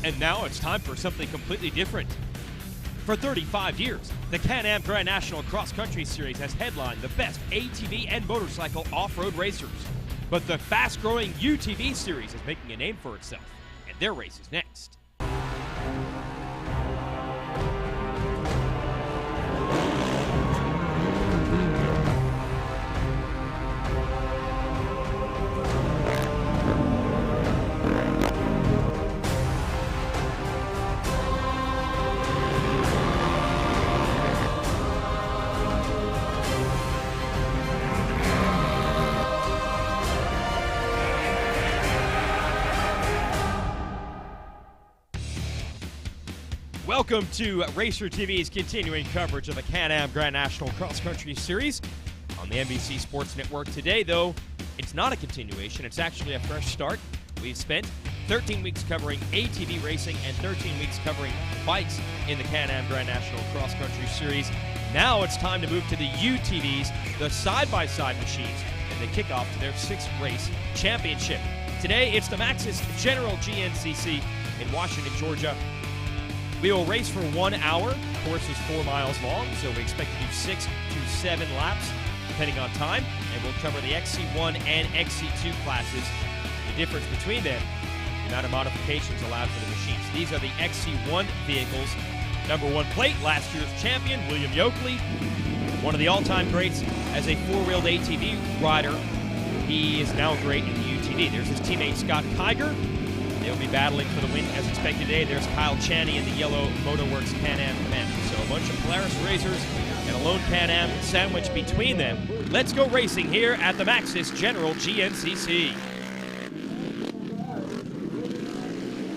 And now it's time for something completely different. For 35 years, the Can-Am Grand National Cross Country Series has headlined the best ATV and motorcycle off-road racers. But the fast-growing UTV Series is making a name for itself, and their race is next. Welcome to Racer TV's continuing coverage of the Can-Am Grand National Cross Country Series on the NBC Sports Network. Today, though, it's not a continuation. It's actually a fresh start. We've spent 13 weeks covering ATV racing and 13 weeks covering bikes in the Can-Am Grand National Cross Country Series. Now it's time to move to the UTVs, the side-by-side machines, and they kick off to their 6th race championship. Today, it's the Maxxis General GNCC in Washington, Georgia. We will race for 1 hour. The course is 4 miles long, so we expect to do 6 to 7 laps, depending on time. And we'll cover the XC1 and XC2 classes. The difference between them, the amount of modifications allowed for the machines. These are the XC1 vehicles. Number 1 plate, last year's champion, William Yoakley. One of the all-time greats as a four-wheeled ATV rider. He is now great in the UTV. There's his teammate, Scott Kiger. They'll be battling for the win as expected today. There's Kyle Chaney in the yellow Motorworks Can-Am Commander. So a bunch of Polaris racers and a lone Can-Am sandwich between them. Let's go racing here at the Maxxis General GNCC.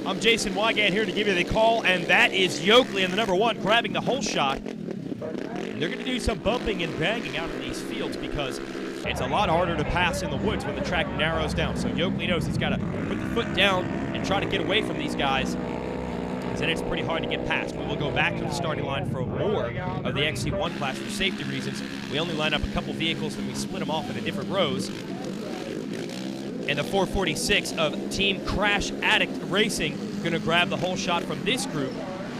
I'm Jason Wygant here to give you the call, and that is Yoakley in the number 1 grabbing the whole shot. And they're going to do some bumping and banging out in these fields because it's a lot harder to pass in the woods when the track narrows down. So Yoakley knows he's got to put the foot down and try to get away from these guys, because then it's pretty hard to get past. We will go back to the starting line for more of the XC1 class for safety reasons. We only line up a couple vehicles and we split them off into different rows. And the 446 of Team Crash Addict Racing going to grab the whole shot from this group.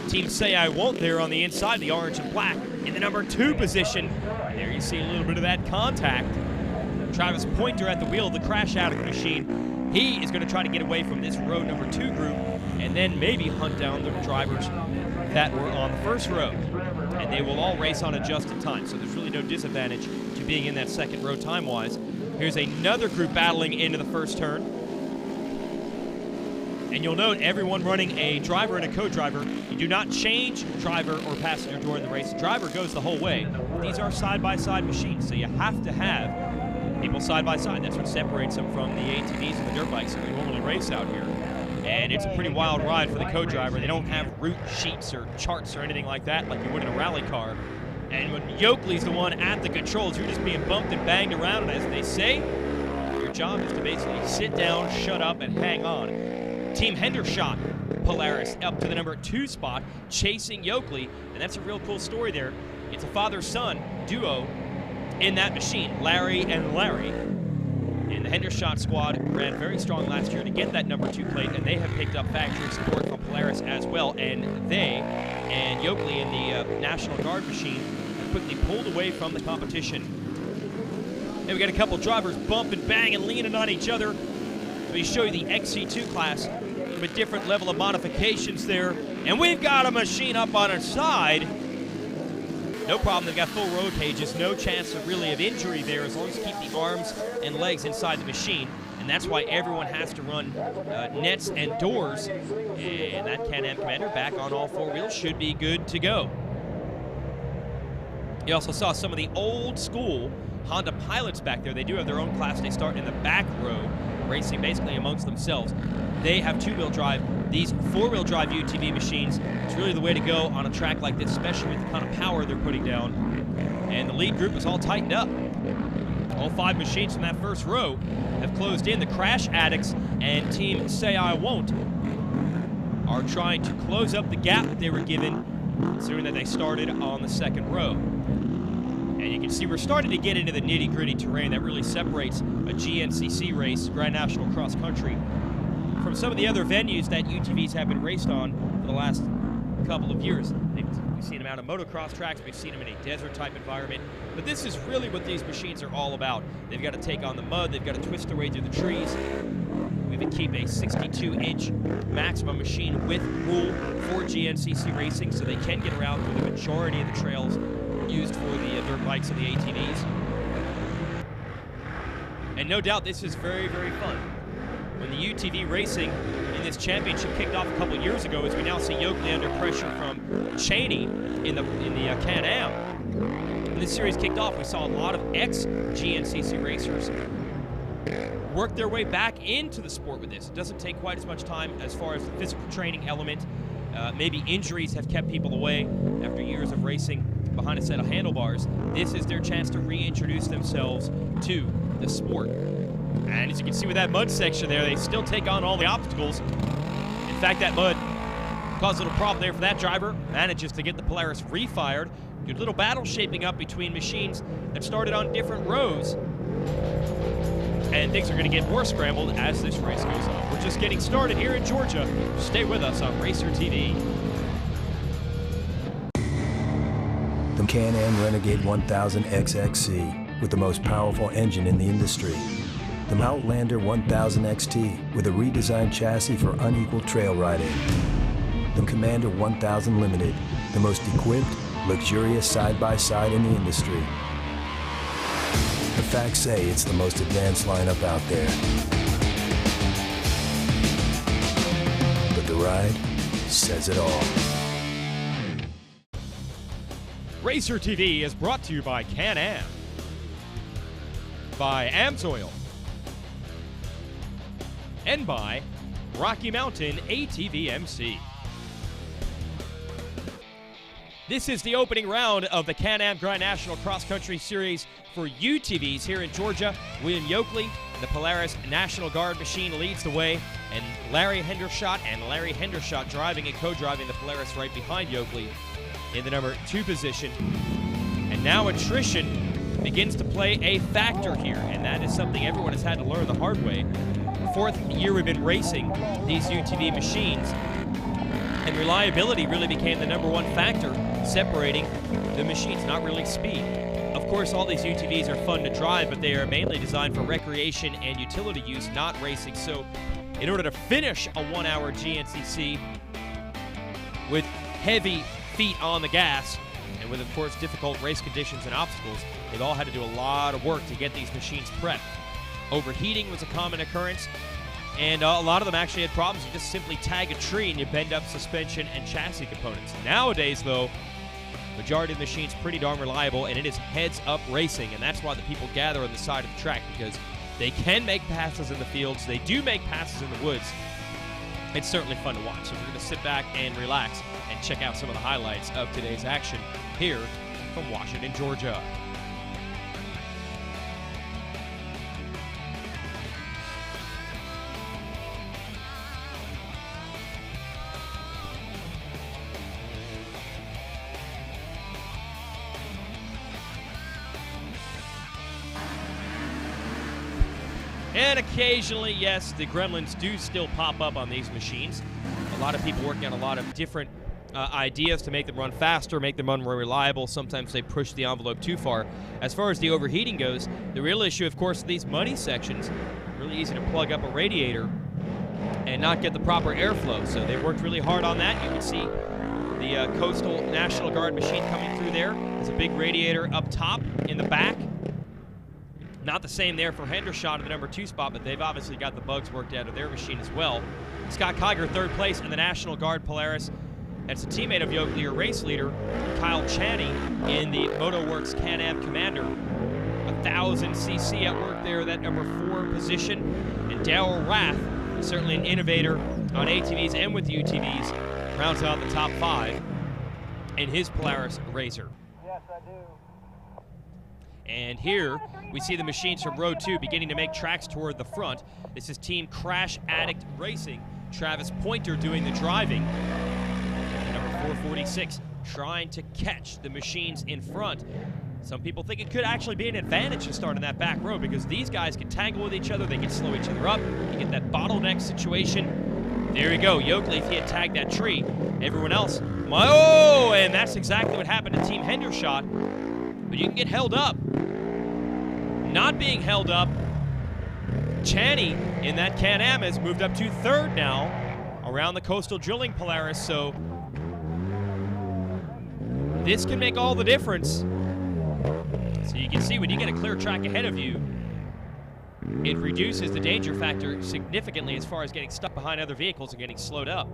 Team Say I Won't there on the inside, the orange and black, in the number 2 position. There you see a little bit of that contact. Travis Pointer at the wheel of the Crash Addict machine. He is going to try to get away from this row number 2 group and then maybe hunt down the drivers that were on the first row. And they will all race on adjusted time, so there's really no disadvantage to being in that second row time-wise. Here's another group battling into the first turn. And you'll note everyone running a driver and a co-driver. You do not change driver or passenger during the race. The driver goes the whole way. These are side-by-side machines, so you have to have people side by side. That's what separates them from the ATVs and the dirt bikes that we normally race out here. And it's a pretty wild ride for the co-driver. They don't have route sheets or charts or anything like that like you would in a rally car. And when Yoakley's the one at the controls, you're just being bumped and banged around. And as they say, your job is to basically sit down, shut up, and hang on. Team Hendershot Polaris up to the number 2 spot, chasing Yoakley. And that's a real cool story there. It's a father-son duo in that machine, Larry and Larry. And the Hendershot squad ran very strong last year to get that number 2 plate, and they have picked up factory support from Polaris as well. And they and Yoakley in the National Guard machine quickly pulled away from the competition. And we got a couple drivers bump and bang and leaning on each other. Let me show you the XC2 class with different level of modifications there. And we've got a machine up on its side. No problem, they've got full road cages, no chance of injury there as long as you keep the arms and legs inside the machine. And that's why everyone has to run nets and doors. And that Can-Am Commander back on all 4 wheels should be good to go. You also saw some of the old school Honda Pilots back there. They do have their own class. They start in the back row, racing basically amongst themselves. They have 2-wheel drive. These 4-wheel drive UTV machines, it's really the way to go on a track like this, especially with the kind of power they're putting down. And the lead group is all tightened up. All 5 machines from that first row have closed in. The Crash Addicts and Team Say I Won't are trying to close up the gap that they were given, considering that they started on the second row. And you can see we're starting to get into the nitty-gritty terrain that really separates a GNCC race, Grand National Cross Country, from some of the other venues that UTVs have been raced on for the last couple of years. We've seen them out on motocross tracks, we've seen them in a desert-type environment, but this is really what these machines are all about. They've got to take on the mud, they've got to twist their way through the trees. We even keep a 62-inch maximum machine with rule for GNCC racing, so they can get around through the majority of the trails used for the dirt bikes and the ATVs. And no doubt this is very, very fun. When the UTV racing in this championship kicked off a couple of years ago, as we now see Yoakley under pressure from Cheney in the Can-Am. When this series kicked off, we saw a lot of ex-GNCC racers work their way back into the sport with this. It doesn't take quite as much time as far as the physical training element. Maybe injuries have kept people away after years of racing behind a set of handlebars. This is their chance to reintroduce themselves to the sport. And as you can see with that mud section there, they still take on all the obstacles. In fact, that mud caused a little problem there for that driver. Manages to get the Polaris refired. Good little battle shaping up between machines that started on different rows. And things are going to get more scrambled as this race goes on. We're just getting started here in Georgia. Stay with us on Racer TV. The Can-Am Renegade 1000 XXC with the most powerful engine in the industry. The Outlander 1000 XT with a redesigned chassis for unequal trail riding. The Commander 1000 Limited, the most equipped, luxurious side-by-side in the industry. The facts say it's the most advanced lineup out there. But the ride says it all. Racer TV is brought to you by Can-Am, by Amsoil, and by Rocky Mountain ATV MC. This is the opening round of the Can-Am Grand National Cross Country Series for UTVs here in Georgia. William Yoakley, the Polaris National Guard machine, leads the way, and Larry Hendershot driving and co-driving the Polaris right behind Yoakley in the number 2 position. And now attrition begins to play a factor here, and that is something everyone has had to learn the hard way. 4th year we've been racing these UTV machines, and reliability really became the number 1 factor separating the machines, not really speed. Of course, all these UTVs are fun to drive, but they are mainly designed for recreation and utility use, not racing. So in order to finish a 1-hour GNCC with heavy feet on the gas, and with, of course, difficult race conditions and obstacles, they've all had to do a lot of work to get these machines prepped. Overheating was a common occurrence, and a lot of them actually had problems. You just simply tag a tree and you bend up suspension and chassis components. Nowadays, though, majority of the machines pretty darn reliable, and it is heads-up racing, and that's why the people gather on the side of the track, because they can make passes in the fields, they do make passes in the woods. It's certainly fun to watch. So we're going to sit back and relax and check out some of the highlights of today's action here from Washington, Georgia. And occasionally, yes, the gremlins do still pop up on these machines. A lot of people working on a lot of different ideas to make them run faster, make them run more reliable. Sometimes they push the envelope too far. As far as the overheating goes, the real issue, of course, these muddy sections, really easy to plug up a radiator and not get the proper airflow. So they've worked really hard on that. You can see the Coastal National Guard machine coming through there. There's a big radiator up top in the back. Not the same there for Hendershot in the number 2 spot, but they've obviously got the bugs worked out of their machine as well. Scott Kiger, 3rd place in the National Guard Polaris. That's a teammate of Yoakley, your race leader, Kyle Chaney, in the MotoWorks Can-Am Commander. 1000cc at work there, that number 4 position. And Darryl Rath, certainly an innovator on ATVs and with UTVs, rounds out the top 5 in his Polaris Razor. Yes, I do. And here we see the machines from row 2 beginning to make tracks toward the front. This is Team Crash Addict Racing. Travis Pointer doing the driving. And number 446 trying to catch the machines in front. Some people think it could actually be an advantage to start in that back row because these guys can tangle with each other, they can slow each other up, you get that bottleneck situation. There you go, Yoakley, if he had tagged that tree, everyone else, oh, and that's exactly what happened to Team Hendershot. But you can get held up. Not being held up, Chaney in that Can-Am has moved up to third now around the Coastal Drilling Polaris, so this can make all the difference. So you can see when you get a clear track ahead of you, it reduces the danger factor significantly as far as getting stuck behind other vehicles and getting slowed up.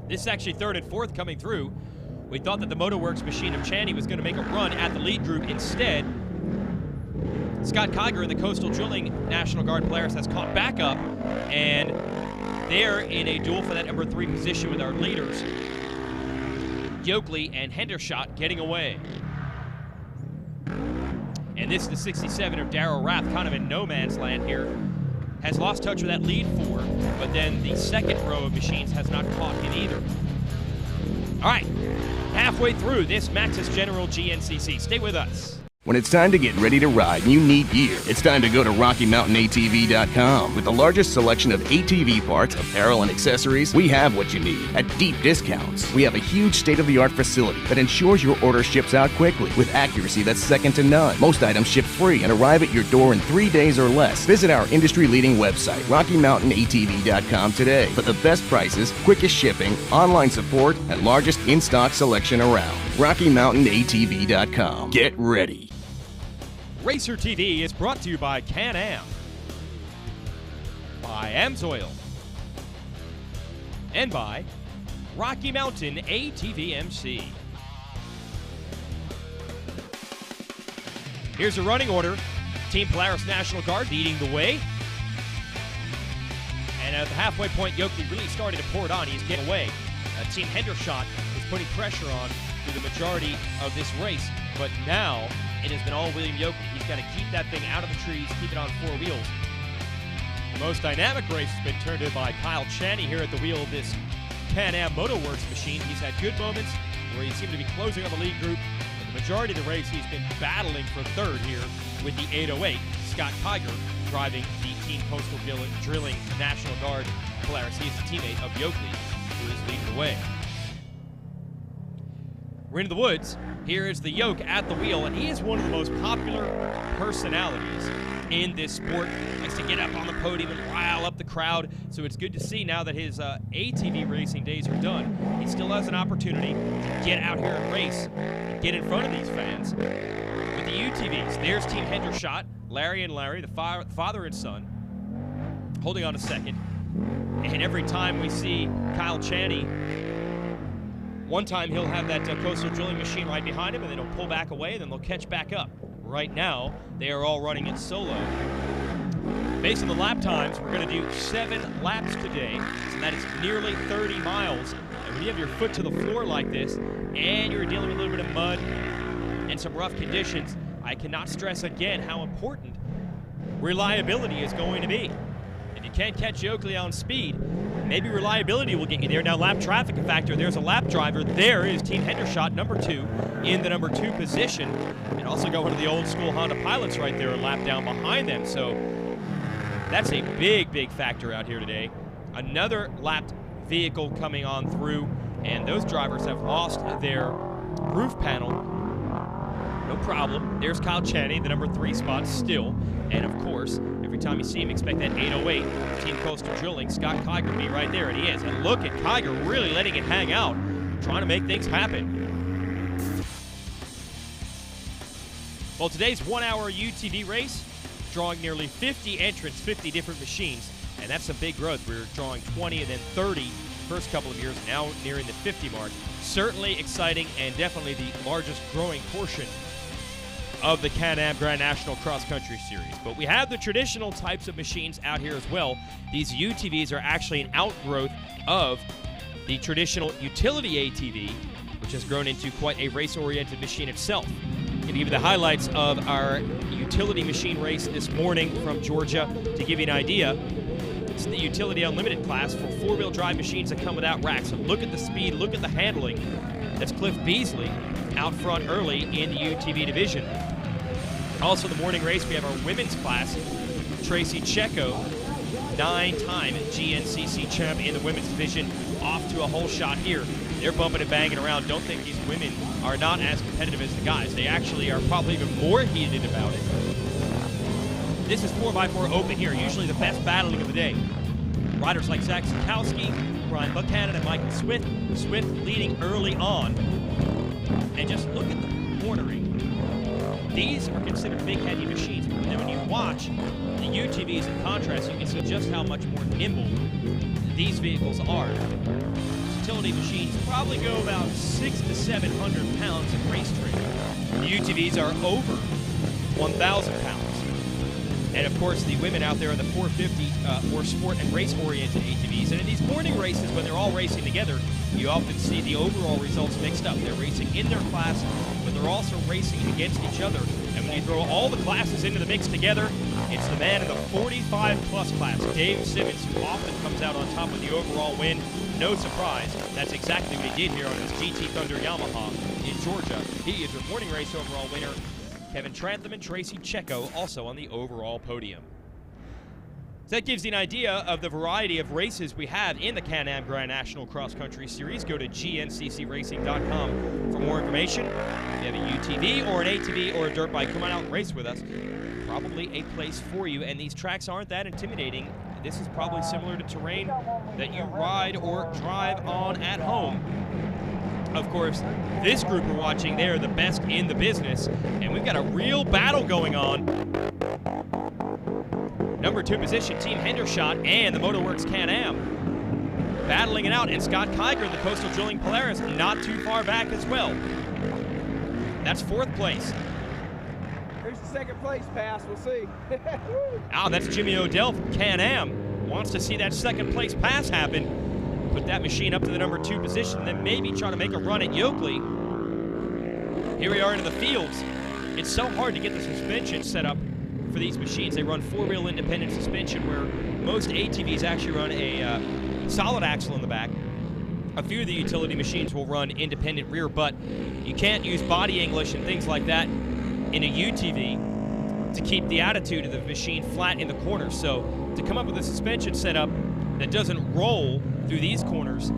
This is actually third and fourth coming through. We thought that the Motorworks machine of Chaney was going to make a run at the lead group. Instead, Scott Kiger in the Coastal Drilling National Guard Polaris has caught back up, and they're in a duel for that number 3 position with our leaders, Yoakley and Hendershot, getting away. And this is the 67 of Darrell Rath, kind of in no man's land here. Has lost touch with that lead 4, but then the second row of machines has not caught him either. All right, halfway through this Maxxis General GNCC. Stay with us. When it's time to get ready to ride and you need gear, it's time to go to RockyMountainATV.com. With the largest selection of ATV parts, apparel, and accessories, we have what you need at deep discounts. We have a huge state-of-the-art facility that ensures your order ships out quickly with accuracy that's second to none. Most items ship free and arrive at your door in 3 days or less. Visit our industry-leading website, RockyMountainATV.com today for the best prices, quickest shipping, online support, and largest in-stock selection around. RockyMountainATV.com. Get ready. Racer TV is brought to you by Can-Am, by AMSOIL, and by Rocky Mountain ATVMC. Here's a running order. Team Polaris National Guard leading the way. And at the halfway point, Yoakley really started to pour it on. He's getting away. Team Hendershot is putting pressure on through the majority of this race. But now it has been all William Yoakley. He's got to keep that thing out of the trees, keep it on 4 wheels. The most dynamic race has been turned in by Kyle Chaney here at the wheel of this Can-Am Motorworks machine. He's had good moments where he seemed to be closing on the lead group, but the majority of the race he's been battling for third here with the 808. Scott Kiger driving the Team Coastal Drilling National Guard Polaris. He is the teammate of Yoakley, who is leading the way. We're into the woods. Here is the Yoke at the wheel, and he is one of the most popular personalities in this sport. Likes to get up on the podium and rile up the crowd, so it's good to see now that his ATV racing days are done. He still has an opportunity to get out here and race and get in front of these fans. With the UTVs, there's Team Hendershot, Larry and Larry, the father and son, holding on a second. And every time we see Kyle Chaney, one time he'll have that coastal drilling machine right behind him, and then he'll pull back away, and then they'll catch back up. Right now, they are all running it solo. Based on the lap times, we're going to do 7 laps today, so that is nearly 30 miles. And when you have your foot to the floor like this, and you're dealing with a little bit of mud and some rough conditions, I cannot stress again how important reliability is going to be. If you can't catch Yoakley on speed, maybe reliability will get you there. Now, lap traffic factor, there's a lap driver. There is Team Hendershot, number 2, in the number 2 position. And also got one of the old school Honda pilots right there a lap down behind them. So that's a big, big factor out here today. Another lapped vehicle coming on through, and those drivers have lost their roof panel. No problem. There's Kyle Chaney, the number 3 spot still. And of course, every time you see him, expect that 808. Team Coastal Drilling, Scott Kiger be right there, and he is. And look at Kiger really letting it hang out, trying to make things happen. Well, today's 1-hour UTV race, drawing nearly 50 entrants, 50 different machines, and that's some big growth. We're drawing 20 and then 30 the first couple of years, now nearing the 50 mark. Certainly exciting and definitely the largest growing portion of the Can-Am Grand National Cross Country Series. But we have the traditional types of machines out here as well. These UTVs are actually an outgrowth of the traditional utility ATV, which has grown into quite a race-oriented machine itself. To give you the highlights of our utility machine race this morning from Georgia, to give you an idea, It's the Utility Unlimited class for four-wheel drive machines that come without racks. So look at the speed, look at the handling. That's Cliff Beasley out front early in the UTV division. Also the morning race, we have our women's class. Tracy Checo, 9-time GNCC champ in the women's division, off to a whole shot here. They're bumping and banging around. Don't think these women are not as competitive as the guys. They actually are probably even more heated about it. This is 4x4 open here, usually the best battling of the day. Riders like Zach Sikowski, Brian Buchanan, and Michael Swift. Swift leading early on. And just look at the cornering. These are considered big, heavy machines. And then when you watch the UTVs in contrast, you can see just how much more nimble these vehicles are. Utility machines probably go about 600 to 700 pounds of race training. The UTVs are over 1,000 pounds. And of course, the women out there are the 450 more sport and race-oriented ATVs. And in these morning races, when they're all racing together, you often see the overall results mixed up. They're racing in their class, but they're also racing against each other. And when you throw all the classes into the mix together, it's the man in the 45-plus class, Dave Simmons, who often comes out on top with the overall win. No surprise, that's exactly what he did here on his GT Thunder Yamaha in Georgia. He is your morning race overall winner. Kevin Trantham and Tracy Checo also on the overall podium. So that gives you an idea of the variety of races we have in the Can-Am Grand National Cross Country Series. Go to gnccracing.com for more information. If you have a UTV or an ATV or a dirt bike, come on out and race with us. Probably a place for you, and these tracks aren't that intimidating. This is probably similar to terrain that you ride or drive on at home. Of course, this group we're watching, they are the best in the business, and we've got a real battle going on. Number 2 position, Team Hendershot and the Motorworks Can-Am battling it out, and Scott Kiger in the Coastal Drilling Polaris not too far back as well. That's 4th place. Here's the 2nd place pass, we'll see. That's Jimmy Odell from Can-Am. Wants to see that 2nd place pass happen. Put that machine up to the number 2 position, then maybe try to make a run at Yoakley. Here we are into the fields. It's so hard to get the suspension set up for these machines. They run 4-wheel independent suspension, where most ATVs actually run a solid axle in the back. A few of the utility machines will run independent rear, but you can't use body English and things like that in a UTV to keep the attitude of the machine flat in the corner. So to come up with a suspension setup that doesn't roll through these corners,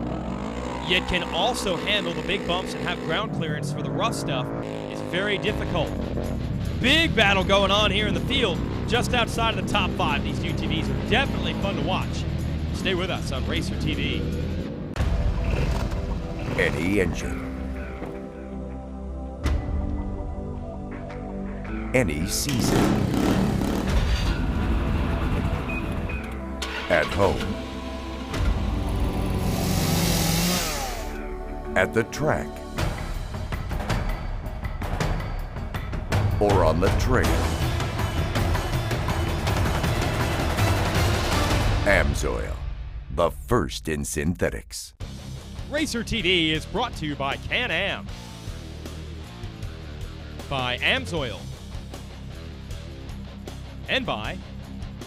yet can also handle the big bumps and have ground clearance for the rough stuff, is very difficult. Big battle going on here in the field, just outside of the top 5. These UTVs are definitely fun to watch. Stay with us on Racer TV. Any engine, any season, at home, at the track, or on the trail. Amsoil, the first in synthetics. Racer TV is brought to you by Can-Am, by Amsoil, and by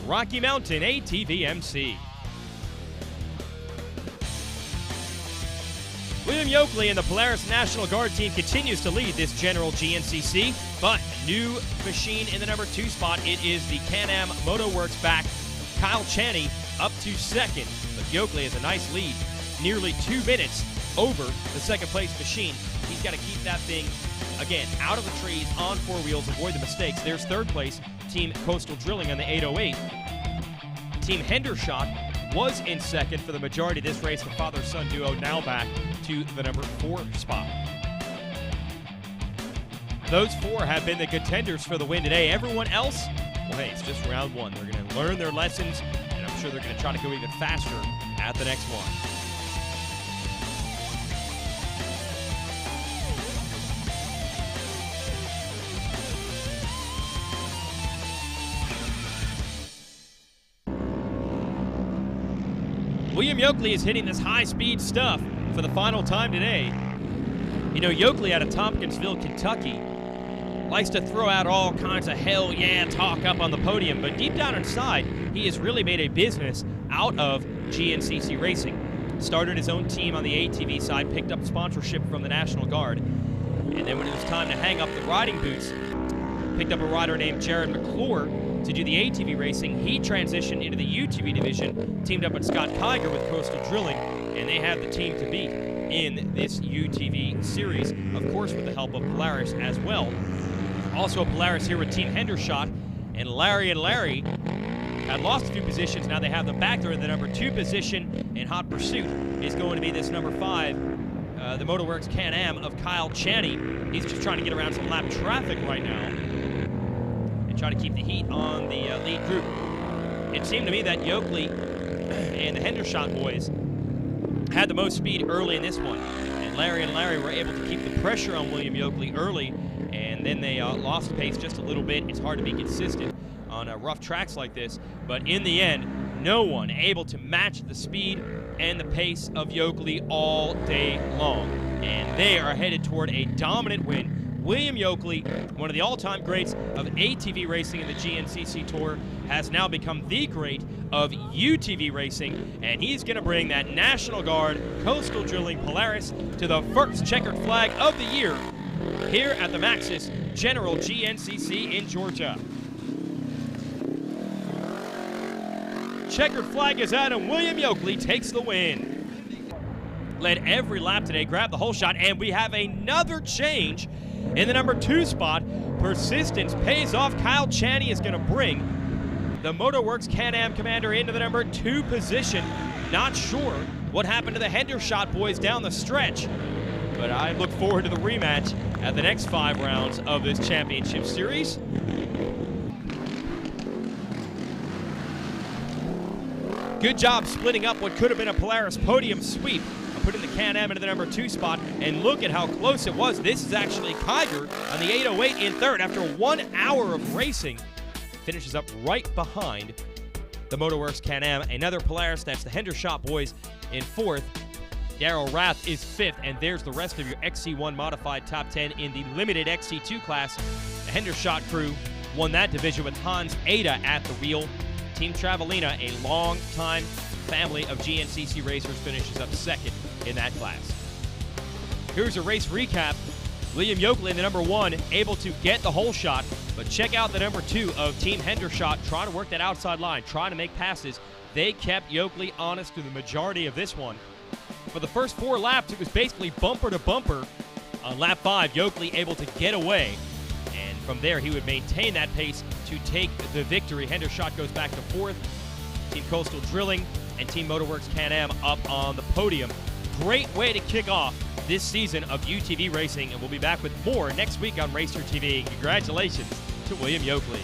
Rocky Mountain ATV MC. William Yoakley and the Polaris National Guard team continues to lead this general GNCC, but new machine in the number 2 spot. It is the Can-Am Motorworks back. Kyle Chaney up to 2nd, but Yoakley has a nice lead, nearly 2 minutes over the 2nd place machine. He's got to keep that thing, again, out of the trees, on 4 wheels, avoid the mistakes. There's 3rd place, Team Coastal Drilling on the 808. Team Hendershot was in 2nd for the majority of this race. The father-son duo now back to the number 4 spot. Those 4 have been the contenders for the win today. Everyone else, well, hey, it's just round 1. They're going to learn their lessons, and I'm sure they're going to try to go even faster at the next one. William Yoakley is hitting this high-speed stuff for the final time today. You know, Yoakley out of Tompkinsville, Kentucky, likes to throw out all kinds of hell yeah talk up on the podium, but deep down inside, he has really made a business out of GNCC Racing. Started his own team on the ATV side, picked up sponsorship from the National Guard, and then when it was time to hang up the riding boots, picked up a rider named Jared McClure to do the ATV racing. He transitioned into the UTV division, teamed up with Scott Kiger with Coastal Drilling, and they have the team to beat in this UTV series, of course with the help of Polaris as well. Also Polaris here with Team Hendershot, and Larry had lost a few positions. Now they have them back there in the number 2 position, in hot pursuit is going to be this number 5, the Motorworks Can-Am of Kyle Chaney. He's just trying to get around some lap traffic right now and try to keep the heat on the lead group. It seemed to me that Yoakley and the Hendershot boys had the most speed early in this one, and Larry were able to keep the pressure on William Yoakley early, and then they lost pace just a little bit. It's hard to be consistent on rough tracks like this, but in the end, no one able to match the speed and the pace of Yoakley all day long, and they are headed toward a dominant win. William Yoakley, one of the all-time greats of ATV racing in the GNCC Tour, has now become the great of UTV racing, and he's going to bring that National Guard Coastal Drilling Polaris to the first checkered flag of the year here at the Maxis General GNCC in Georgia. Checkered flag is out, and William Yoakley takes the win. Led every lap today, grabbed the whole shot, and we have another change in the number 2 spot. Persistence pays off. Kyle Chaney is going to bring the Motorworks Can-Am Commander into the number 2 position. Not sure what happened to the Hendershot boys down the stretch, but I look forward to the rematch at the next 5 rounds of this championship series. Good job splitting up what could have been a Polaris podium sweep, putting the Can-Am into the number 2 spot, and look at how close it was. This is actually Kiger on the 808 in 3rd after 1 hour of racing. Finishes up right behind the Motorworks Can-Am. Another Polaris, that's the Hendershot boys in 4th. Darryl Rath is 5th, and there's the rest of your XC1 modified top 10 in the limited XC2 class. The Hendershot crew won that division with Hans Ada at the wheel. Team Travelina, a long-time family of GNCC racers, finishes up 2nd in that class. Here's a race recap. William Yoakley in the number 1, able to get the whole shot, but check out the number 2 of Team Hendershot, trying to work that outside line, trying to make passes. They kept Yoakley honest through the majority of this one. For the first 4 laps, it was basically bumper to bumper. On lap 5, Yoakley able to get away, and from there he would maintain that pace to take the victory. Hendershot goes back to 4th. Team Coastal Drilling and Team Motorworks Can-Am up on the podium. Great way to kick off this season of UTV racing, and we'll be back with more next week on Racer TV. Congratulations to William Yoakley.